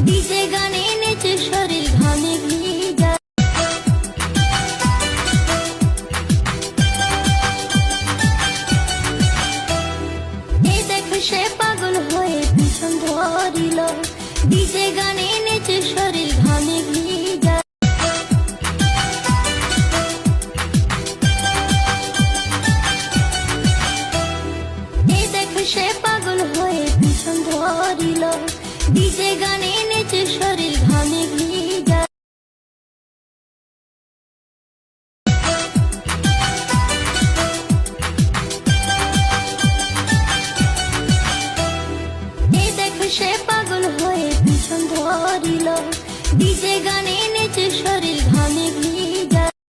DJ গানে নেচে শরীর ঘামে ভিজা। এই দেখো সে পাগল হয়ে পিছন ধরিল, ডিজে গানে নেচে শরীর ঘামে ভিজা। এই দেখো সে পাগল হয়ে পিছন ধরিল, ডিজে